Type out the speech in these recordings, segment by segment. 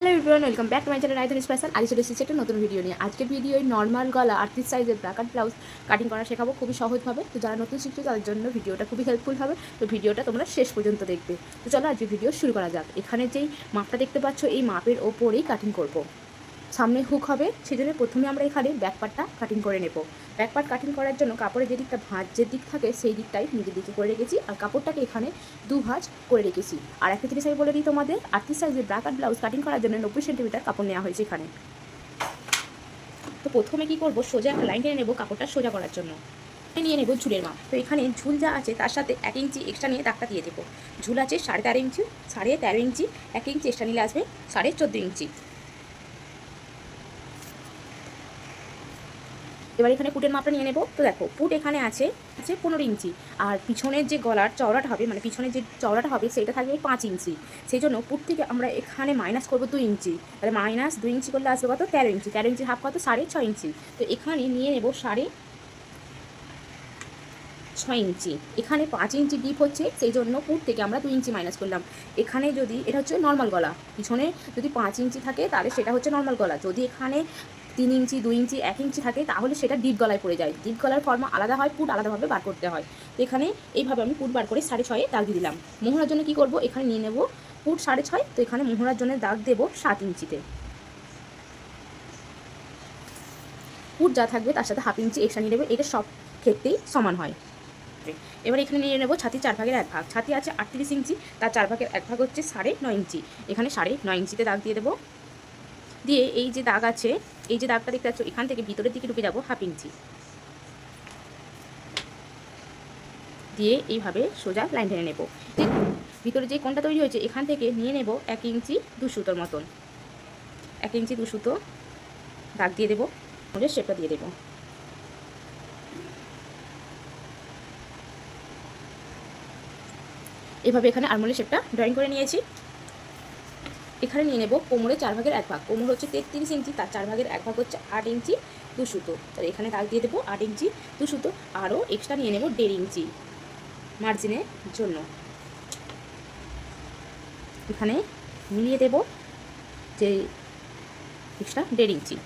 Hello everyone, welcome back to my channel রাইধন special. আজ চলে এসেছি একটা নতুন ভিডিও নিয়ে। আজকের ভিডিওয় নর্মাল গলা 38 সাইজের ব্রাকাট ব্লাউজ কাটিং করা শেখাবো খুবই সহজভাবে। তো যারা নতুন শিখছে তাদের জন্য ভিডিওটা খুবই হেল্পফুল হবে। তো ভিডিওটা তোমরা শেষ পর্যন্ত দেখবে। তো চলো আজকে ভিডিও শুরু করা যাক। এখানে যেই মাপটা দেখতে পাচ্ছ এই মাপের ওপরেই কাটিং করব। সামনে হুক হবে, সেজন্য প্রথমে আমরা এখানে ব্যাক পার্টটা কাটিং করে নেব। ব্যাক পার্ট কাটিং করার জন্য কাপড়ের যে দিকটা ভাঁজ যে দিক থাকে সেই দিকটাই নিজের দিকে করে রেখেছি, আর কাপড়টাকে এখানে দু ভাঁজ করে রেখেছি। আর একটা জিনিস আমি বলে দিই তোমাদের, 38 সাইজের ব্রাকাট ব্লাউজ কাটিং করার জন্য 90 সেন্টিমিটার কাপড় নেওয়া হয়েছে এখানে। তো প্রথমে কি করব, সোজা একটা লাইন টেনে নেবো কাপড়টা সোজা করার জন্য। নিয়ে নেব ঝুলের মাপ। তো এখানে ঝুল যা আছে তার সাথে 1 ইঞ্চি এক্সট্রা নিয়ে দাগটা দিয়ে দেবো। ঝুল আছে 13.5 ইঞ্চি, 13.5 ইঞ্চি, 1 ইঞ্চি এক্সট্রা নিলে আসবে 14.5 ইঞ্চি। এবার এখানে পুটের মাপটা নিয়ে নেব। তো দেখো পুট এখানে আছে 15 ইঞ্চি, আর পিছনের যে গলার চওড়াটা হবে, মানে পিছনের যে চওড়াটা হবে সেটা থাকবে 5 ইঞ্চি। সেই জন্য পুট থেকে আমরা এখানে মাইনাস করবো 2 ইঞ্চি। তাহলে মাইনাস 2 ইঞ্চি করলে আসবে কত, 13 ইঞ্চি। 13 ইঞ্চি হাফ কত, 6.5 ইঞ্চি। তো এখানে নিয়ে নেব 6.5 ইঞ্চি। এখানে 5 ইঞ্চি ডিপ হচ্ছে, সেই জন্য পুট থেকে আমরা 2 ইঞ্চি মাইনাস করলাম। এখানে যদি এটা হচ্ছে নর্মাল গলা, পিছনে যদি 5 ইঞ্চি থাকে তাহলে সেটা হচ্ছে নর্মাল গলা। যদি এখানে 3 ইঞ্চি, 2 ইঞ্চি, 1 ইঞ্চি থাকে তাহলে সেটা ডিপ গলায় পড়ে যায়। ডিপ গলার ফর্মা আলাদা হয়, পুট আলাদাভাবে বার করতে হয়। তো এখানে এইভাবে আমি পুট বার করে 6.5 দাগ দিয়ে দিলাম। মোহরার জন্য কি করব, এখানে নিয়ে নেব পুট 6.5। তো এখানে মোহরার জন্য দাগ দেব 7 ইঞ্চিতে। পুট যা থাকবে তার সাথে হাফ ইঞ্চি এক্সট্রা নিয়ে নেবে, এটা সব ক্ষেত্রেই সমান হয়। এবার এখানে নিয়ে নেব ছাতির 4/1 ছাতি আছে 38 ইঞ্চি, তার 4/1 হচ্ছে 9.5 ইঞ্চি। এখানে 9.5 ইঞ্চিতে দাগ দিয়ে দেবো। দিয়ে এই যে দাগ আছে, এই যে দাগটা দেখতে পাচ্ছ, এখান থেকে ভিতরের দিকে ঢুকে যাবো হাফ ইঞ্চি দিয়ে এইভাবে সোজা লাইন টেনে নেব। ভিতরে যে কোণটা তৈরি হয়েছে এখান থেকে নিয়ে নেব 1 ইঞ্চি 2 সুতোর মতন। 1 ইঞ্চি 2 সুতো দাগ দিয়ে দেবো, ওদের শেপটা দিয়ে দেবো। এভাবে এখানে আরমোলের শেপটা ড্রয়িং করে নিয়েছি। এখানে নিয়ে নেব কোমরে 4/1 কোমর হচ্ছে 33 ইঞ্চি, তার 4/1 হচ্ছে 8 ইঞ্চি 2 সুতো। তাহলে এখানে দাগ দিয়ে দেবো 8 ইঞ্চি 2 সুতো। আরও এক্সট্রা নিয়ে নেব 1.5 ইঞ্চি মার্জিনের জন্য। এখানে মিলিয়ে দেব যে এক্সট্রা 1.5 ইঞ্চি।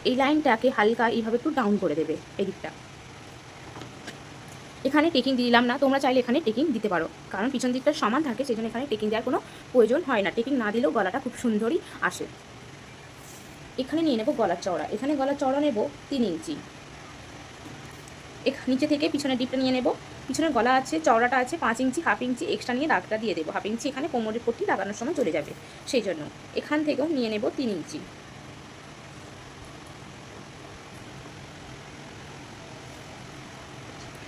এই লাইনটাকে হালকা এইভাবে একটু ডাউন করে দেবে এই দিকটা। এখানে টেকিং দিলাম না, তোমরা চাইলে এখানে টেকিং দিতে পারো, কারণ পিছন দিকটা সমান থাকে, সেই জন্য এখানে টেকিং দেওয়ার কোনো প্রয়োজন হয় না। টেকিং না দিলেও গলাটা খুব সুন্দরই আসে। এখানে নিয়ে নেব গলার চওড়া। এখানে গলার চওড়া নেব 3 ইঞ্চি। নিচে থেকে পিছনের ডিপটা নিয়ে নেব। পিছনের গলা আছে, চওড়াটা আছে 5 ইঞ্চি, হাফ ইঞ্চি এক্সট্রা নিয়ে দাগটা দিয়ে দেবো। হাফ ইঞ্চি এখানে কোমরের পট্টি লাগানোর সময় চলে যাবে, সেই জন্য এখান থেকেও নিয়ে নেব 3 ইঞ্চি।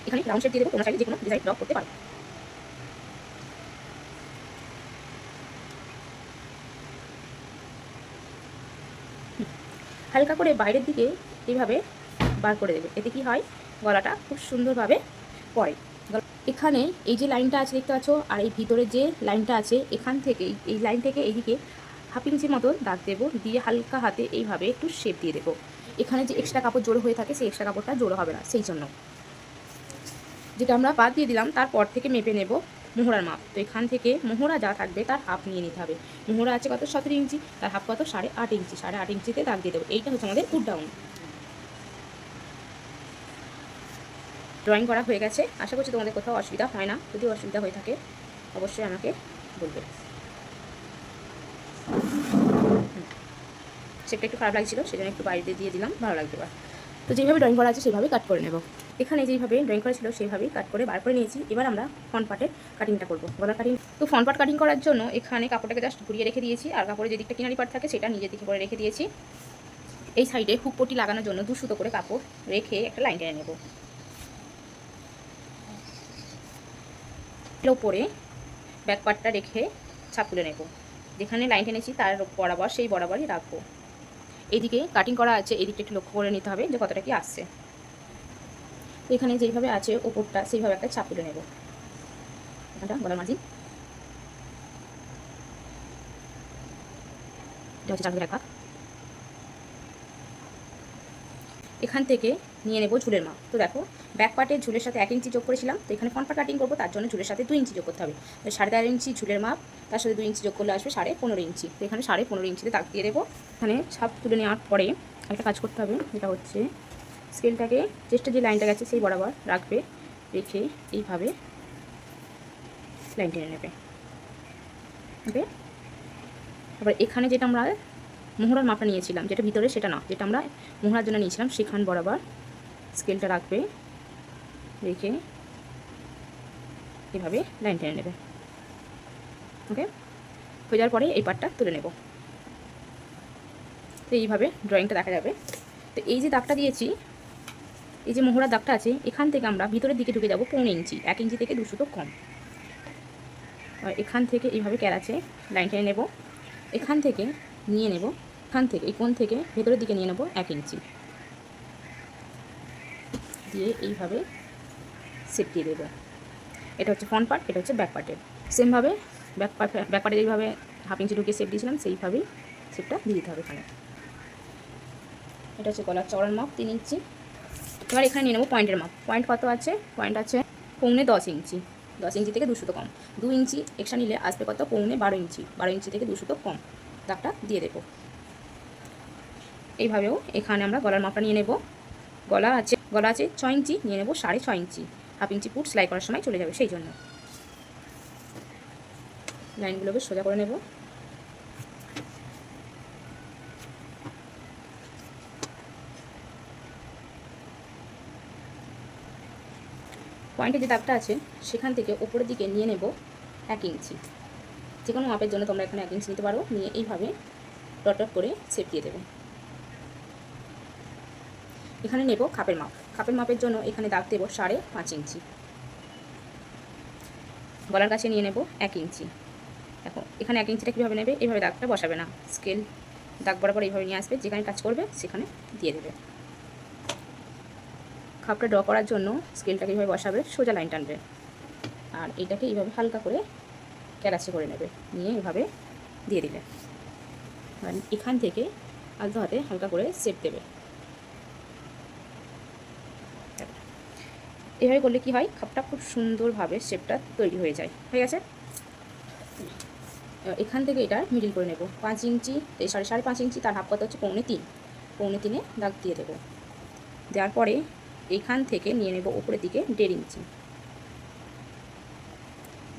এখানে রাউন্ড শেপ দিয়ে দেবো, তোমরা চাইলে যে কোনো ডিজাইন ড্র করতে পারো। হালকা করে বাইরের দিকে এইভাবে বার করে দেবে, এতে কি হয়, গলাটা খুব সুন্দরভাবে পড়ে। এখানে এই যে লাইনটা আছে দেখতে পাচ্ছ, আর এই ভিতরে যে লাইনটা আছে এখান থেকে এই লাইন থেকে এইদিকে হাফ ইঞ্চির মতন দাগ দেবো, দিয়ে হালকা হাতে এইভাবে একটু শেপ দিয়ে দেবো। এখানে যে এক্সট্রা কাপড় জোড়ো হয়ে থাকে সেই এক্সট্রা কাপড়টা জোড়ো হবে না, সেই জন্য যেটা আমরা বাদ দিয়ে দিলাম তারপর থেকে মেপে নেব মোহরার মাপ। তো এখান থেকে মোহরা যা থাকবে তার হাফ নিয়ে নিতে হবে। মোহরা আছে কত, 17 ইঞ্চি, তার হাফ কত, 8.5 ইঞ্চি। 8.5 ইঞ্চিতে দাগ দিয়ে দেবো। এইটা হচ্ছে আমাদের পুট ডাউন। ড্রয়িং করা হয়ে গেছে। আশা করছি তোমাদের কোথাও অসুবিধা হয় না। যদি অসুবিধা হয়ে থাকে অবশ্যই আমাকে বলবে। শেপটা একটু খারাপ লাগছিল, সেজন্য একটু বাইরে দিয়ে দিলাম, ভালো লাগবে। এবার তো যেভাবে ড্রয়িং করা আছে সেভাবেই কাট করে নেব। এখানে যেইভাবে ড্রয়িং করা ছিল সেইভাবেই কাট করে বার করে নিয়েছি। এবার আমরা ফ্রন্ট পার্টের কাটিংটা করবো, গলার কাটিং। তো ফ্রন্ট পার্ট কাটিং করার জন্য এখানে কাপড়টাকে জাস্ট ঘুরিয়ে রেখে দিয়েছি, আর কাপড়ে যে দিকটা কিনারি পার্ট থাকে সেটা নিজের দিকে করে রেখে দিয়েছি। এই সাইডে হুক পট্টি লাগানোর জন্য 2 সুতো করে কাপড় রেখে একটা লাইন টেনে নেব। এর ওপরে ব্যাক পার্টটা রেখে ছাপ তুলে নেব। যেখানে লাইন টেনেছি তার বরাবর সেই বরাবরই রাখবো। এইদিকে কাটিং করা আছে, এই দিকটা একটু লক্ষ্য করে নিতে হবে যে কতটা কি আসছে। তো এখানে যেইভাবে আছে ওপরটা সেইভাবে একটা ছাপ তুলে নেব। এটা গলার মাঝি, এটা হচ্ছে 4/1 ভাগ। এখান থেকে নিয়ে নেবো ঝুলের মাপ। তো দেখো ব্যাক পার্টের ঝুলের সাথে 1 ইঞ্চি যোগ করেছিলাম, তো এখানে ফ্রন্ট পার্ট কাটিং করবো, তার জন্য ঝুলের সাথে 2 ইঞ্চি যোগ করতে হবে। তো 13.5 ইঞ্চি ঝুলের মাপ, তার সাথে 2 ইঞ্চি যোগ করলে আসবে 15.5 ইঞ্চি। তো এখানে 15.5 ইঞ্চিতে দাগ দিয়ে দেবো। এখানে ছাপ তুলে নেওয়ার পরে একটা কাজ করতে হবে, যেটা হচ্ছে স্কেলটাকে চেস্টের যে লাইনটা গেছে সেই বরাবর রাখবে, রেখে এইভাবে লাইন টেনে নেবে। ওকে, তারপর এখানে যেটা আমরা মোহরার মাপটা নিয়েছিলাম, যেটা ভিতরে সেটা না, যেটা আমরা মোহরার জন্য নিয়েছিলাম, সেখান বরাবর স্কেলটা রাখবে, রেখে এভাবে লাইন টেনে নেবে। ওকে, হয়ে যাওয়ার পরে এই পার্টটা তুলে নেব। তো এইভাবে ড্রয়িংটা দেখা যাবে। তো এই যে দাগটা দিয়েছি, এই যে মোহরার দাগটা আছে, এখান থেকে আমরা ভিতরের দিকে ঢুকে যাব 1.5 ইঞ্চি, 1 ইঞ্চি থেকে 2 সুতো কম। আর এখান থেকে এইভাবে ক্যারাচে লাইন টেনে নেব, এখান থেকে নিয়ে নেব, এখান থেকে এই কোণ থেকে ভেতরের দিকে নিয়ে নেব 1 ইঞ্চি, দিয়ে এইভাবে সেপ দিয়ে দেবো। এটা হচ্ছে ফ্রন্ট পার্ট, এটা হচ্ছে ব্যাক পার্টের। সেমভাবে ব্যাক পার্টে যেইভাবে 1/2 ইঞ্চি ঢুকিয়ে সেপ দিয়েছিলাম, সেইভাবেই সেপটা দিয়ে দিতে হবে এখানে। এটা হচ্ছে গলার চওড়ার মাপ 3 ইঞ্চি। এবার এখানে নিয়ে নেবো পয়েন্টের মাপ। পয়েন্ট কত আছে? পয়েন্ট আছে 10.5 ইঞ্চি, 10 ইঞ্চি থেকে 2 সুতো কম। 2 ইঞ্চি এক্সট্রা নিলে আসবে কত? 12 ইঞ্চি, 12 ইঞ্চি থেকে 2 সুতো কম। দাগটা দিয়ে দেবো। এইভাবেও এখানে আমরা গলার মাপটা নিয়ে নেব। গলা আছে 6 ইঞ্চি, নিয়ে নেব 6.5 ইঞ্চি। 1/2 ইঞ্চি পুট সেলাই করার সময় চলে যাবে, সেই জন্য লাইনগুলোকে সোজা করে নেব। পয়েন্টে যে দাগটা আছে সেখান থেকে ওপরের দিকে নিয়ে নেব 1 ইঞ্চি। যে কোনো মাপের জন্য তোমরা এখানে 1 ইঞ্চি নিতে পারো। নিয়ে এইভাবে ডট ডট করে শেপ দিয়ে দেবে। এখানে নেব খাপের মাপ। খাপের মাপের জন্য এখানে দাগ দেবো 5.5 ইঞ্চি। গলার কাছে নিয়ে নেব 1 ইঞ্চি। দেখো এখানে 1 ইঞ্চিটা কীভাবে নেবে? এইভাবে দাগটা বসাবে না, স্কেল দাগ বরাবর এইভাবে নিয়ে আসবে, যেখানে কাজ করবে সেখানে দিয়ে দেবে। খাপটা ড্র করার জন্য স্কেলটাকে এইভাবে বসাবে, সোজা লাইন টানবে, আর এইটাকে এইভাবে হালকা করে ক্যারাচে করে নেবে, নিয়ে এইভাবে দিয়ে দিলে এখান থেকে আলতো হাতে হালকা করে শেপ দেবে। এভাবে করলে কি হয়? খাপটা খুব সুন্দরভাবে শেপটা তৈরি হয়ে যায়। হয়ে গেছে। এখান থেকে এটা মিডিল করে নেব 5 ইঞ্চি, এই 5.5 ইঞ্চি, তার হাফ কত হচ্ছে 3.5। 3.5 দাগ দিয়ে দেবো। দেওয়ার পরে এইখান থেকে নিয়ে নেব উপরের দিকে 1.5 ইঞ্চি,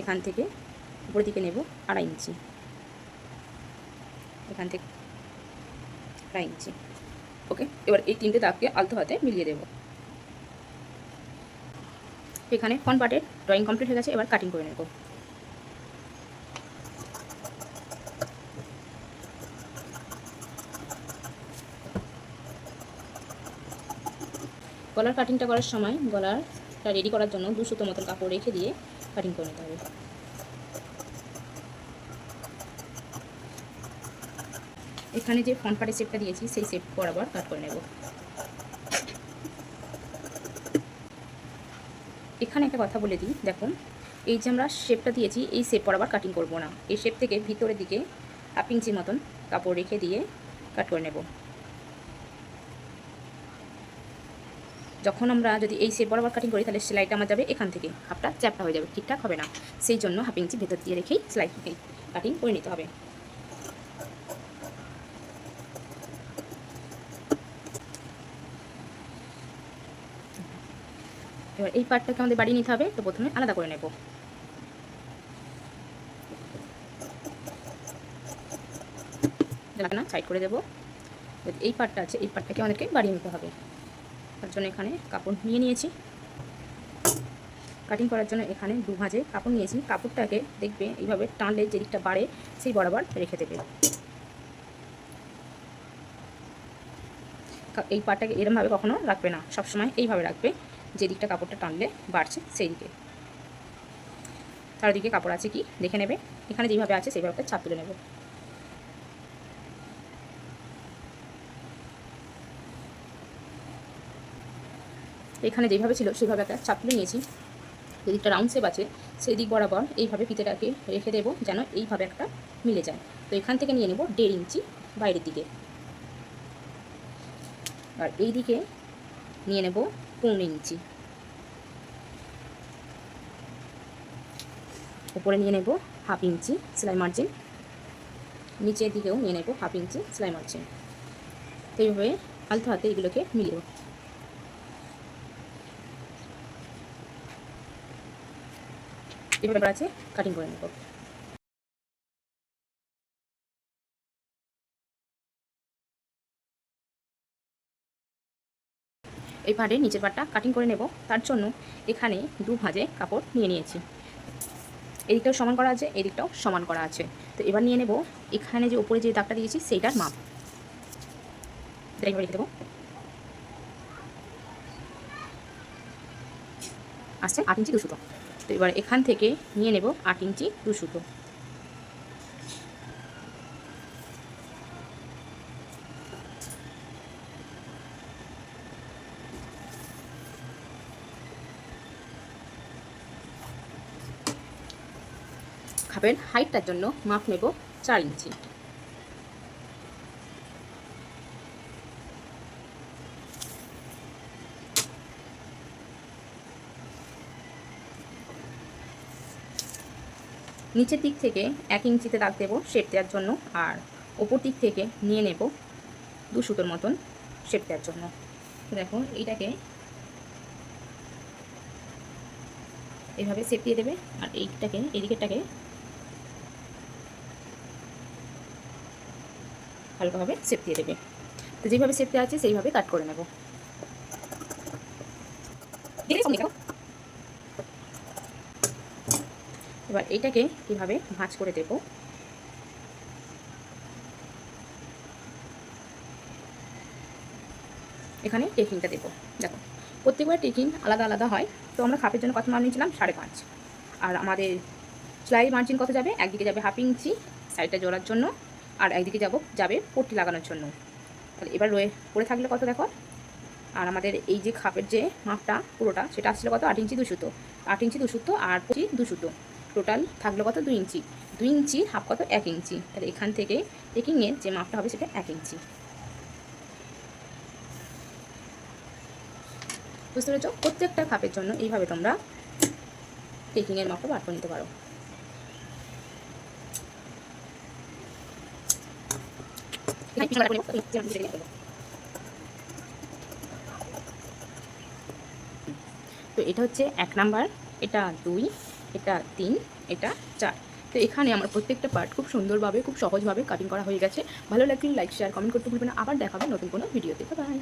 এখান থেকে উপরের দিকে নেব 2.5 ইঞ্চি, এখান থেকে 2.5 ইঞ্চি। ওকে, এবার এই 3টে দাগকে আলতো হাতে মিলিয়ে দেব। এখানে ফ্রন্ট পার্টের ড্রয়িং কমপ্লিট হয়ে গেছে। এবার কাটিং করে নেব। গলার কাটিংটা করার সময় গলারটা রেডি করার জন্য 2 সুতো মতন কাপড় রেখে দিয়ে কাটিং করে নিতে হবে। এখানে যে ফ্রন্ট পার্টের শেপটা দিয়েছি সেই শেপ বরাবর কাট করে নেব। এখানে একটা কথা বলে দিই, দেখো এই যে আমরা শেপটা দিয়েছি এই শেপ বরাবর কাটিং করব না, এই শেপ থেকে ভিতরের দিকে 1/2 ইঞ্চি মতন কাপড় রেখে দিয়ে কাট করে নেব। যখন আমরা যদি এই শেপ বরাবর কাটিং করি তাহলে সেলাইটা আমার যাবে এখান থেকে, হাফটা চ্যাপটা হয়ে যাবে, ঠিকঠাক হবে না। সেই জন্য 1/2 ইঞ্চি ভেতর দিয়ে রেখেই সেলাই কাটিং করে নিতে হবে। এবার এই পার্টটাকে আমাদের বাড়িয়ে নিতে হবে, তো প্রথমে আলাদা করে নেব। না সাইড করে দেবো। এই পার্টটা আছে, এই পার্টটাকে আমাদেরকে বাড়িয়ে নিতে হবে। তার জন্য এখানে কাপড় নিয়ে নিয়েছি। কাটিং করার জন্য এখানে 2 ভাঁজে কাপড় নিয়েছি। কাপড়টাকে দেখবে এইভাবে টানলে যে দিকটা বাড়ে সেই বরাবর রেখে দেবে। এই পার্টটাকে এরমভাবে কখনো রাখবে না, সবসময় এইভাবে রাখবে, যে দিকটা কাপড়টা টানলে বাড়ছে সেই দিকে। চারিদিকে কাপড় আছে কি দেখে নেবে, এখানে যেভাবে আছে সেইভাবে ছাপ তুলে নেব। এখানে যেভাবে ছিল সেভাবে একটা চাপ তুলে নিয়েছি। যে দিকটা রাউন্ড শেপ আছে সেই দিক বরাবর এইভাবে ফিতেটাকে রেখে দেবো, যেন এইভাবে একটা মিলে যায়। তো এখান থেকে নিয়ে নেব 1.5 ইঞ্চি বাইরের দিকে, আর এই দিকে নিয়ে নেব 1.5 ইঞ্চি, উপরে নিয়ে নেব 1/2 ইঞ্চি সেলাই মার্জিন, নিচের দিকেও নিয়ে নেব 1/2 ইঞ্চি সেলাই মার্জিন। তো এইভাবে আলতো হাতে এগুলোকে মিলিয়ে দেব। এভাবে আছে কাটিং করে নেব। এই পাড়ে নিচের পাটটা কাটিং করে নেব। তার জন্য এখানে 2 ভাঁজে কাপড় নিয়ে নিয়েছি। এদিকটাও সমান করা আছে, এদিকটাও সমান করা আছে। তো এবার নিয়ে নেব এখানে যে উপরে যে দাগটা দিয়েছি সেইটার মাপ, এইভাবে রেখে দেবো। আসছে 8 ইঞ্চি 2 সুতো। তো এবার এখান থেকে নিয়ে নেব 8 ইঞ্চি 2 সুতো। খাপের হাইটটার জন্য মাপ নেব 4 ইঞ্চি। নিচের দিক থেকে 1 ইঞ্চিতে দাগ দেবো শেপ দেওয়ার জন্য, আর ওপর দিক থেকে নিয়ে নেব 2 সুতোর মতন শেপ দেওয়ার জন্য। দেখো এইটাকে এভাবে শেপ দিয়ে দেবে, আর এইটাকে এদিকেরটাকে হালকাভাবে শেপ দিয়ে দেবে। তো যেভাবে শেপ দেওয়া আছে সেইভাবে কাট করে নেব। এবার এইটাকে কীভাবে ভাঁজ করে দেব, এখানে টেকিংটা দেবো। দেখো প্রত্যেকবার টেকিং আলাদা আলাদা হয়। তো আমরা খাপের জন্য কত মাপ নিয়েছিলাম 5.5, আর আমাদের সেলাই মার্জিন কত যাবে, একদিকে যাবে 1/2 ইঞ্চি সাইডটা জোড়ার জন্য, আর একদিকে যাবে পট্টি লাগানোর জন্য। তাহলে এবার পড়ে থাকলে কত দেখো, আর আমাদের এই যে খাপের যে মাপটা পুরোটা সেটা আসছিল কত 8 ইঞ্চি 2 সুতো, 8 ইঞ্চি 2 সুতো আর 2 সুতো, টোটাল থাকলো কত 2 ইঞ্চি। 2 ইঞ্চি হাফ কত 1 ইঞ্চি। তাহলে এখান থেকে টেকিংয়ের যে মাপটা হবে সেটা 1 ইঞ্চি। বুঝতে পেরেছো? প্রত্যেকটা খাপের জন্য এইভাবে তোমরা টেকিংয়ের মাপটা বার করে নিতে পারো। তো এটা হচ্ছে 1 নাম্বার, এটা 2, এটা 3, এটা 4। তো এখানে আমার প্রত্যেকটা পার্ট খুব সুন্দরভাবে খুব সহজভাবে কাটিং করা হয়ে গেছে। ভালো লাগলে লাইক শেয়ার কমেন্ট করতে ভুলবে না। আবার দেখাবে নতুন কোনো ভিডিওতে। বাই।